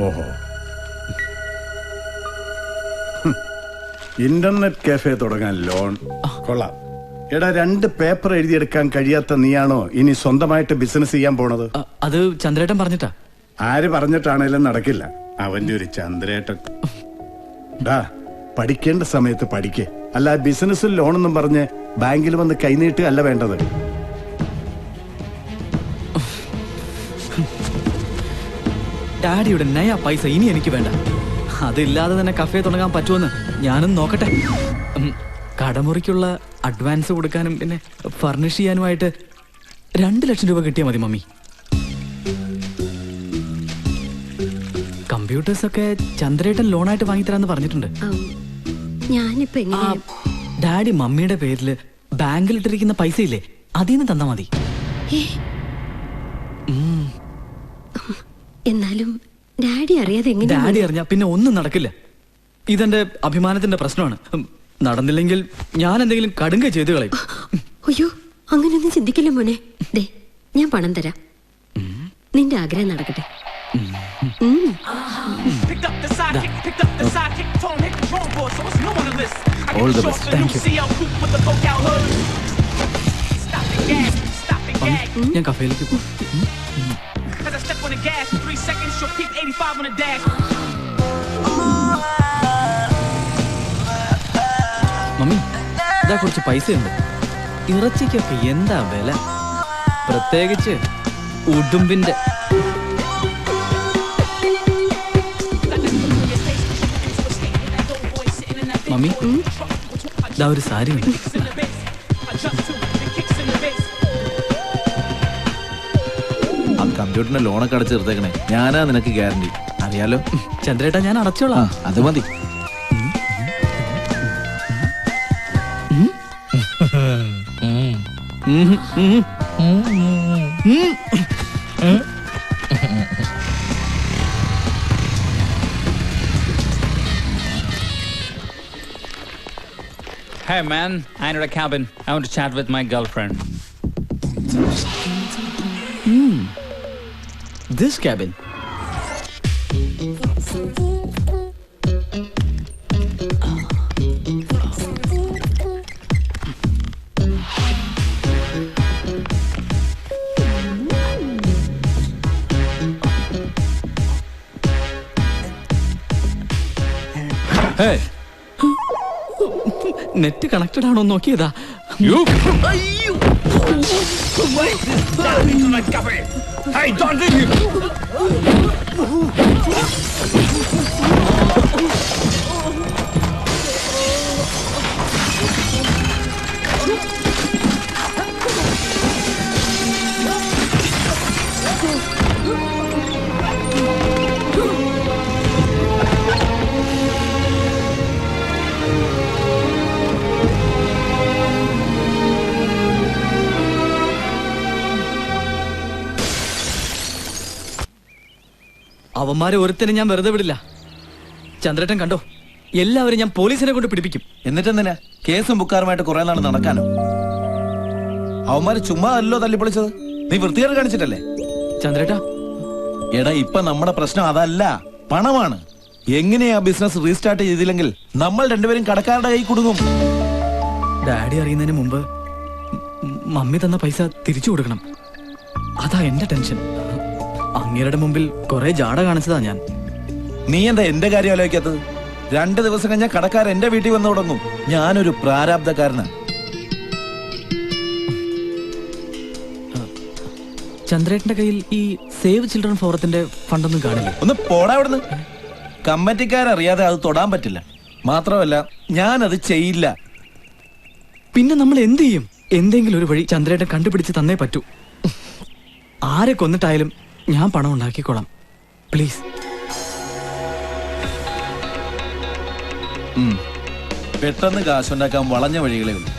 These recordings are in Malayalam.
ഓഹോ, ഇന്റർനെറ്റ് കാഫേ തുടങ്ങാൻ ലോൺ കൊള്ളാം. എടാ, 2 പേപ്പർ എഴുതിയെടുക്കാൻ കഴിയാത്ത നീയാണോ ഇനി സ്വന്തമായിട്ട് ബിസിനസ് ചെയ്യാൻ പോണത്? അത് ചന്ദ്രേട്ടൻ പറഞ്ഞിട്ടാ. ആര് പറഞ്ഞിട്ടാണേലും നടക്കില്ല. അവന്റെ ഒരു ചന്ദ്രേട്ടൻ. ഡാ, പഠിക്കേണ്ട സമയത്ത് പഠിക്കേ, അല്ല ബിസിനസ്സിൽ ലോണെന്നും പറഞ്ഞ് ബാങ്കിൽ വന്ന് കൈനീട്ടുക അല്ല വേണ്ടത്. ഡാഡിയുടെ നയ പൈസ ഇനി എനിക്ക് വേണ്ട. അതില്ലാതെ തന്നെ കഫേ തുടങ്ങാൻ പറ്റുമെന്ന് ഞാനും നോക്കട്ടെ. കടമുറിക്കുള്ള അഡ്വാൻസ് കൊടുക്കാനും പിന്നെ ഫർണിഷ് ചെയ്യാനുമായിട്ട് 2 ലക്ഷം രൂപ കിട്ടിയാൽ മതി മമ്മി. കമ്പ്യൂട്ടേഴ്സ് ഒക്കെ ചന്ദ്രേട്ടൻ ലോണായിട്ട് വാങ്ങിത്തരാന്ന് പറഞ്ഞിട്ടുണ്ട്. ഡാഡി മമ്മിയുടെ പേരില് ബാങ്കിലിട്ടിരിക്കുന്ന പൈസ ഇല്ലേ, അതിന്ന് തന്നാ മതി. എന്നാലും ഡാഡി അറിയാതെ ഡാഡി അറിഞ്ഞാ പിന്നെ ഒന്നും നടക്കില്ല. ഇതെന്റെ അഭിമാനത്തിന്റെ പ്രശ്നമാണ്. നടന്നില്ലെങ്കിൽ ഞാൻ എന്തെങ്കിലും കടുങ്ക ചെയ്തു കളയും. അയ്യോ, അങ്ങനെയൊന്നും ചിന്തിക്കില്ല മോനെ. ദേ, ഞാൻ പണം തരാം. നിന്റെ ആഗ്രഹം നടക്കട്ടെ. ഞാൻ കഫേയിലേക്ക് പോകും. മമ്മി, ഇതാ കുറച്ച് പൈസയുണ്ട്. ഇറച്ചിക്കൊക്കെ എന്താ വില, പ്രത്യേകിച്ച് ഉടുമ്പിന്റെ. മമ്മി, ഇതാ ഒരു സാരി ഉണ്ട്. ആ കമ്പ്യൂട്ടറിന്റെ ലോണൊക്കെ അടച്ചു തീർത്തേക്കണേ. ഞാനാ നിനക്ക് ഗ്യാരണ്ടി. അറിയാലോ ചന്ദ്രേട്ടാ, ഞാൻ അടച്ചോളാം. അത് മതി. Hey man, I need a cabin. I want to chat with my girlfriend. This cabin. Hey. Net connected ആണോ നോക്കിയതാ. അവന്മാരെ ഒരുത്തനെ ഞാൻ വെറുതെ വിടില്ല. ചന്ദ്രേട്ടൻ കണ്ടോ, എല്ലാവരും ഞാൻ പോലീസിനെ കൊണ്ട് പിടിപ്പിക്കും. എന്നിട്ടെന്തിനാ കേസും ബുക്കാറുമായിട്ട് കുറെ നാൾ നടക്കാനോ? അവന്മാര് ചുമ്മാ അല്ലോ തല്ലിപ്പൊളിച്ചത്. നീ വൃത്തികേട് കാണിച്ചിട്ടല്ലേ? ചന്ദ്രേട്ടാ, എടാ, ഇപ്പൊ നമ്മുടെ പ്രശ്നം അതല്ല, പണമാണ്. എങ്ങനെയാ ബിസിനസ് റീസ്റ്റാർട്ട് ചെയ്തില്ലെങ്കിൽ നമ്മൾ രണ്ടുപേരും കടക്കാരുടെ കൈ കുടുങ്ങും. ഡാഡി അറിയുന്നതിന് മുമ്പ് മമ്മി തന്ന പൈസ തിരിച്ചു കൊടുക്കണം. അതാ എന്റെ ടെൻഷൻ. അങ്ങേരുടെ മുമ്പിൽ കുറെ ജാട കാണിച്ചതാ ഞാൻ. നീ എന്താ എന്റെ കാര്യം ആലോചിക്കാത്തത്? 2 ദിവസം കഴിഞ്ഞാൽ കടക്കാർ എന്റെ വീട്ടിൽ വന്നു തുടങ്ങും. ഞാനൊരു പ്രാരാബ്ധക്കാരനാ. ചന്ദ്രേട്ടന്റെ കയ്യിൽ ഈ സേവ് ചിൽഡ്രൻ ഫോറത്തിന്റെ ഫണ്ടൊന്നും കാണില്ലേ? ഒന്ന് പോടാ അവിടുന്ന്. കമ്മിറ്റിക്കാരറിയാതെ അത് തൊടാൻ പറ്റില്ല. മാത്രമല്ല, ഞാനത് ചെയ്യില്ല. പിന്നെ നമ്മൾ എന്ത് ചെയ്യും? എന്തെങ്കിലും ഒരു വഴി ചന്ദ്രേട്ടൻ കണ്ടുപിടിച്ച് തന്നേ പറ്റൂ. ആരെ കൊന്നിട്ടായാലും ഞാൻ പണം ഉണ്ടാക്കിക്കോളാം, പ്ലീസ്. പെട്ടെന്ന് കാശുണ്ടാക്കാൻ വളഞ്ഞ വഴികളേ ഉള്ളൂ.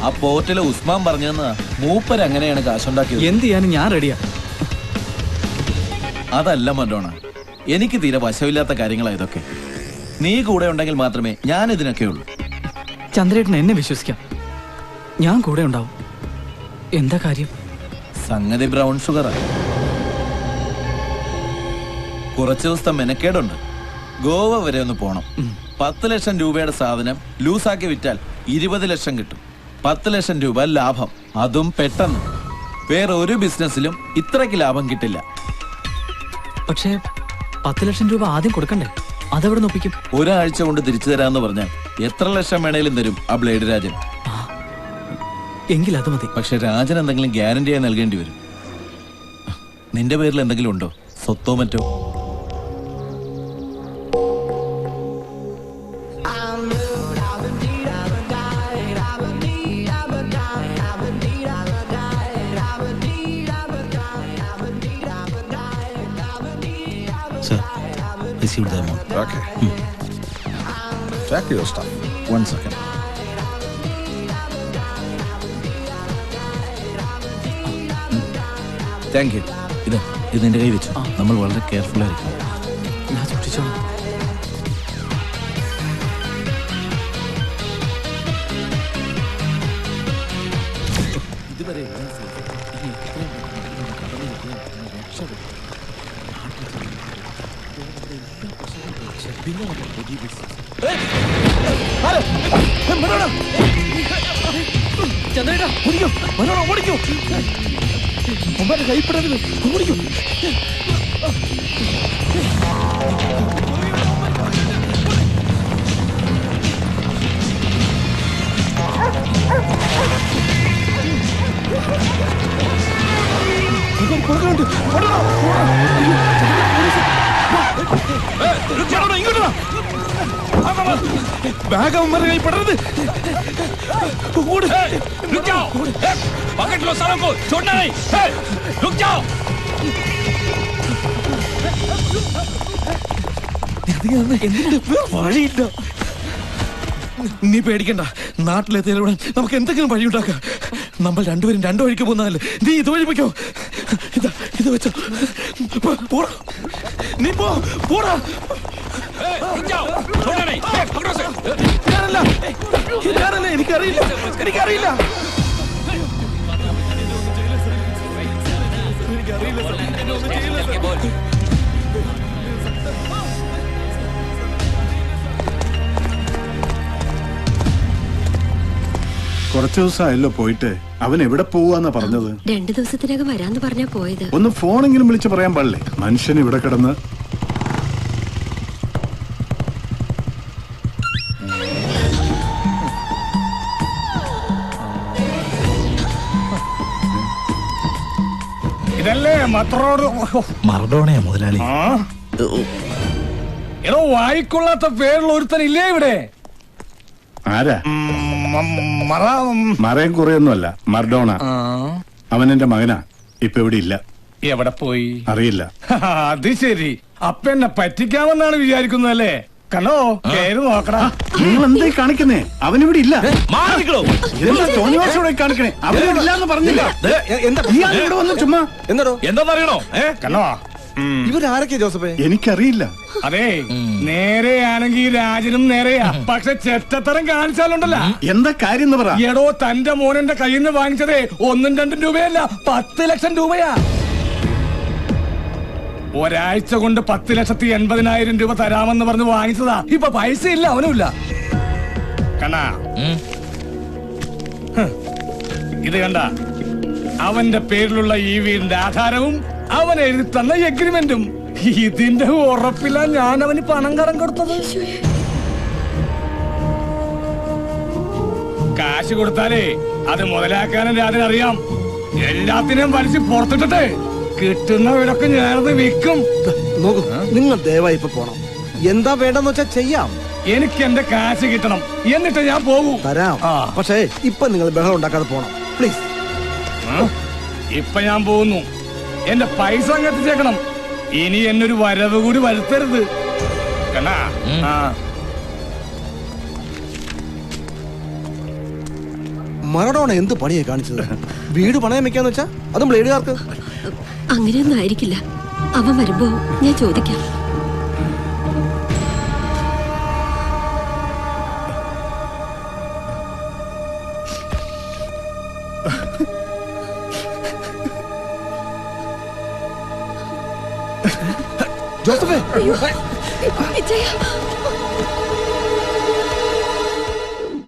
ആ പോർട്ടിലെ ഉസ്മാൻ പറഞ്ഞെന്നാ മൂപ്പര് അങ്ങനെയാണ് കാശുണ്ടാക്കിയത്. എന്ത് ചെയ്യാനും ഞാൻ റെഡിയാ. അതല്ല മഡോണ, എനിക്ക് തീരെ വശമില്ലാത്ത കാര്യങ്ങളാ ഇതൊക്കെ. നീ കൂടെ ഉണ്ടെങ്കിൽ മാത്രമേ ഞാൻ ഇതിനൊക്കെ ഉള്ളൂ. ചന്ദ്രേട്ടൻ എന്നെ വിശ്വസിക്കാം, ഞാൻ കൂടെ ഉണ്ടാവും. എന്താ കാര്യം? സംഗതി ബ്രൗൺ ഷുഗറാ. കുറച്ച് ദിവസത്തെ മെനക്കേടുണ്ട്. ഗോവ വരെ ഒന്ന് പോണം. 10 ലക്ഷം രൂപയുടെ സാധനം ലൂസാക്കി വിറ്റാൽ 20 ലക്ഷം കിട്ടും. 10 ലക്ഷം രൂപ ലാഭം, അതും പെട്ടെന്ന്. വേറെ ഒരു ബിസിനസ്സിലും ഇത്രയ്ക്ക് ലാഭം കിട്ടില്ല. പക്ഷേ 10 ലക്ഷം രൂപ ആദ്യം കൊടുക്കണ്ടേ? അതെവിടെ ഒപ്പിക്കും? ഒരാഴ്ച കൊണ്ട് തിരിച്ചു തരാന്ന് പറഞ്ഞാൽ എത്ര ലക്ഷം വേണേലും തരും ആ ബ്ലേഡ് രാജൻ. എങ്കിൽ അത് മതി. പക്ഷെ രാജൻ എന്തെങ്കിലും ഗ്യാരണ്ടിയായി നൽകേണ്ടി വരും. നിന്റെ പേരിൽ എന്തെങ്കിലും ഉണ്ടോ? സ്വത്തോ മറ്റോ? Sir, receive the amount. Okay. Check your stuff. 1 second. Thank you. ഇത് എന്റെ കൈ വെച്ചു. നമ്മൾ വളരെ കെയർഫുൾ ആയിരിക്കും. ഞാൻ സൂക്ഷിച്ചോളാം. ചന്ദ്രേട്ടാ, ഓടിക്കോ. കൈപ്പെടരുത്. ഓടിക്കോ. ബാഗ് അവന്മാരുടെ കൈപ്പെടരുത്. വഴിയില്ല. നീ പേടിക്കണ്ട. നാട്ടിലെത്തിയാൽ നമുക്ക് എന്തെങ്കിലും വഴി ഉണ്ടാക്കാം. നമ്മൾ രണ്ടുപേരും 2 വഴിക്ക് പോകുന്നതല്ലേ. നീ ഇത് വഴി വെക്കോ. ഇത് വെച്ചോ. പോടാ. നീ പോടാ. ഞാനല്ല. എനിക്കറിയില്ല. കുറച്ചു ദിവസമായല്ലോ പോയിട്ട്. അവൻ എവിടെ പോവാന്നാ പറഞ്ഞത്? 2 ദിവസത്തിനകം വരാന്ന് പറഞ്ഞാ പോയത്. ഒന്ന് ഫോണെങ്കിലും വിളിച്ച് പറയാൻ പാടില്ലേ? മനുഷ്യൻ ഇവിടെ കിടന്ന്. ഇതല്ലേ മറഡോണയാ മുതലാളി. ഏതോ വായിക്കൊള്ളാത്ത പേരുള്ള ഒരുത്തനില്ലേ ഇവിടെ? ആരാ? മറയും കുറയൊന്നുമല്ല, മർഡോണ. അവൻ എന്റെ മകനാ. ഇപ്പൊ ഇവിടെ ഇല്ല. എവിടെ പോയി അറിയില്ല. അത് ശരി. അപ്പ എന്നെ പറ്റിക്കാമെന്നാണ് വിചാരിക്കുന്നതല്ലേ? കണ്ടോ, പേര് നോക്കടാ. നിങ്ങൾ എന്തായി കാണിക്കുന്നേ? അവനിവിടെ ഇല്ല. കാണിക്കണേ. അവനിവിടെ ഇല്ലാന്ന് പറഞ്ഞില്ല. ഇവിടെ വന്ന് ചുമ്മാ എന്താ പറയണോ? കണ്ടോ, ഇവരാരൊക്കെയാ ജോസഫേ? എനിക്കറിയില്ല. അതെ, നേരെയാണെങ്കിൽ രാജനും നേരെയാ. പക്ഷെ ചെറ്റത്തരം കാണിച്ചാലുണ്ടല്ലോ. എന്താ കാര്യം എന്ന് പറ. എടോ, തന്റെ മോനെന്റെ കയ്യിൽ നിന്ന് വാങ്ങിച്ചതേ 1-2 രൂപയല്ല, 10 ലക്ഷം രൂപയാ. ഒരാഴ്ച കൊണ്ട് 10,80,000 രൂപ തരാമെന്ന് പറഞ്ഞ് വാങ്ങിച്ചതാ. ഇപ്പൊ പൈസ ഇല്ല, അവനുമില്ല. കണ്ടാ, ഇത് കണ്ട, അവന്റെ പേരിലുള്ള ഈ വീടിന്റെ ആധാരവും അവൻ എഴുതി തന്ന എഗ്രിമെന്റും. ഇതിന്റെ ഉറപ്പില്ല ഞാൻ അവന് പണം കടം കൊടുത്തത്. കാശ് കൊടുത്താലേ അത് മുതലാക്കാനും രാജനറിയാം. എല്ലാത്തിനെയും വലിച്ച് പുറത്തിട്ടെ കിട്ടുന്ന വിലക്ക് ഞാനത് വിൽക്കും. നോക്കൂ, നിങ്ങൾ ദയവായി ഇപ്പൊ പോണം. എന്താ വേണ്ടെന്ന് വെച്ചാ ചെയ്യാം. എനിക്ക് എന്റെ കാശ് കിട്ടണം, എന്നിട്ട് ഞാൻ പോകൂ. തരാം. പക്ഷേ ഇപ്പൊ നിങ്ങൾ ബഹളം ഉണ്ടാക്കാതെ പോണം, പ്ലീസ്. ഇപ്പൊ ഞാൻ പോകുന്നു. എന്റെ പൈസ അങ്ങെത്തിച്ചേക്കണം. ഇനി എന്നൊരു വരവ് കൂടി വരുത്തരുത്. കണ്ണാ, മറഡോണ എന്ത് പണിയാ കാണിച്ചത്? വീട് പണയം വെക്കാന്ന് വെച്ചാ അതും ബ്ലേഡുകാർക്ക്. അങ്ങനെയൊന്നും ആയിരിക്കില്ല. അവൻ വരുമ്പോ ഞാൻ ചോദിക്കാം. ജോസഫേ വിജയ